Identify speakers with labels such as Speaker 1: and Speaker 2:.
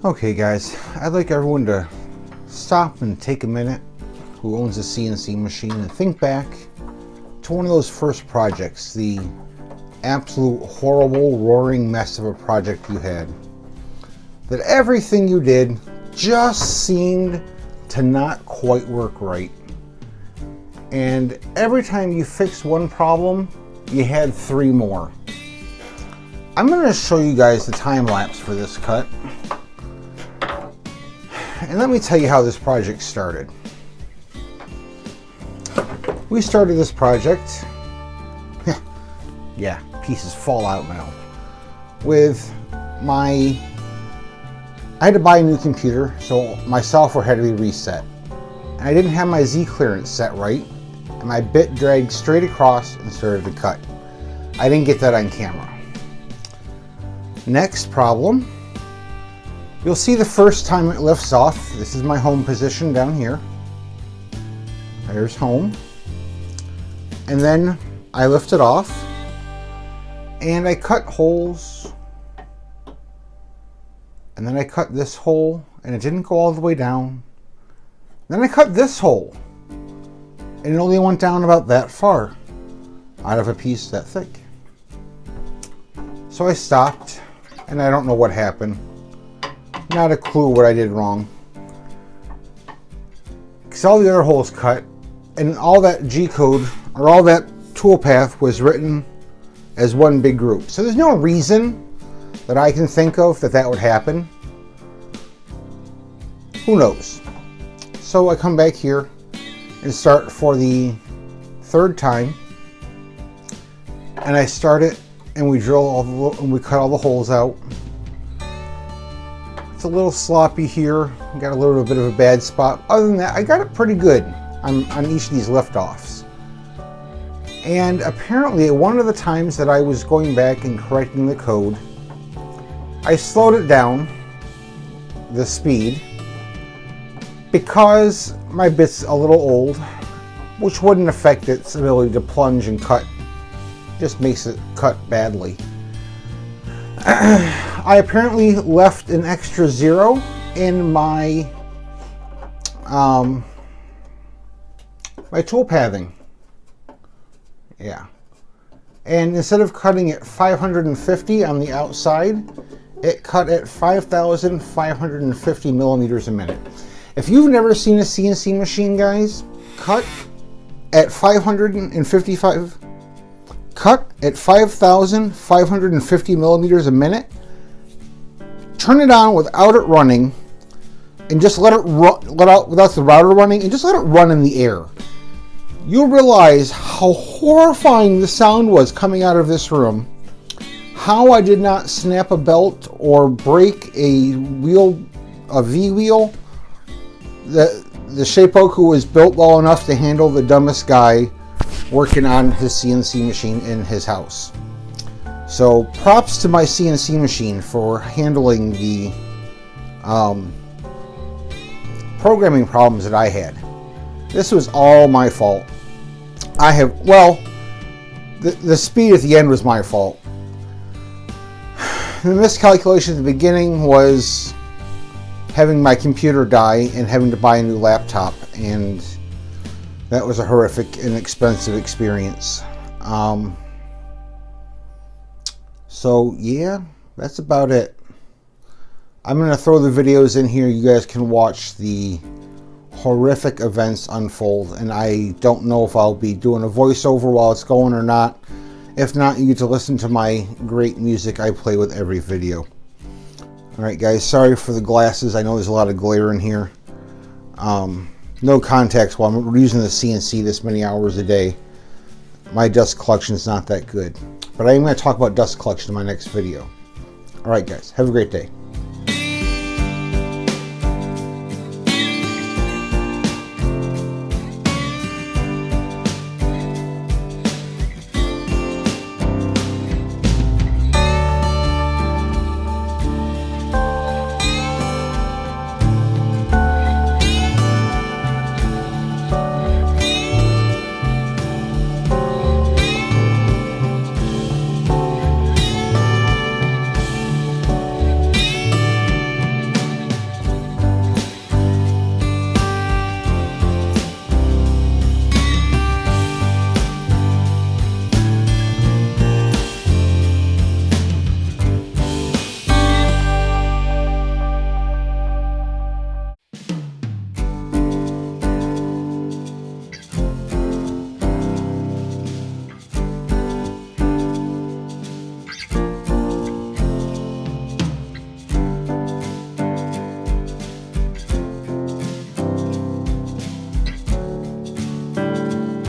Speaker 1: Okay guys, I'd like everyone to stop and take a minute who owns a CNC machine and think back to one of those first projects, the absolute horrible roaring mess of a project you had. That everything you did just seemed to not quite work right. And every time you fixed one problem, you had three more. I'm going to show you guys the time lapse for this cut. And let me tell you how this project started. We started this project, yeah, pieces fall out now, with I had to buy a new computer, so my software had to be reset. And I didn't have my Z clearance set right, and my bit dragged straight across and started to cut. I didn't get that on camera. Next problem. You'll see the first time it lifts off. This is my home position down here. There's home. And then I lift it off and I cut holes. And then I cut this hole and it didn't go all the way down. Then I cut this hole and it only went down about that far out of a piece that thick. So I stopped and I don't know what happened. Not a clue what I did wrong. Because all the other holes cut, and all that G-code, or all that toolpath was written as one big group. So there's no reason that I can think of that would happen. Who knows? So I come back here and start for the third time. And I start it, and we cut all the holes out. It's a little sloppy here. Got a little bit of a bad spot. Other than that, I got it pretty good on each of these lift-offs. And apparently, at one of the times that I was going back and correcting the code, I slowed it down, the speed, because my bit's a little old, which wouldn't affect its ability to plunge and cut. Just makes it cut badly. I apparently left an extra 0 in my my tool pathing. Yeah. And instead of cutting at 550 on the outside, it cut at 5,550 millimeters a minute. If you've never seen a CNC machine, guys, cut at 5,550 millimeters a minute. Turn it on without it running, and just let it run, without the router running, and just let it run in the air. You'll realize how horrifying the sound was coming out of this room. How I did not snap a belt or break a wheel, a V wheel. The Shapeoku was built well enough to handle the dumbest guy working on his CNC machine in his house. So props to my CNC machine for handling the programming problems that I had. This was all my fault. The speed at the end was my fault. The miscalculation at the beginning was having my computer die and having to buy a new laptop, and that was a horrific and expensive experience. So yeah, that's about it. I'm going to throw the videos in here. You guys can watch the horrific events unfold, and I don't know if I'll be doing a voiceover while it's going or not. If not, you get to listen to my great music I play with every video. Alright guys, sorry for the glasses. I know there's a lot of glare in here. No contacts while I'm using the CNC this many hours a day. My dust collection is not that good. But I am going to talk about dust collection in my next video. Alright guys, have a great day.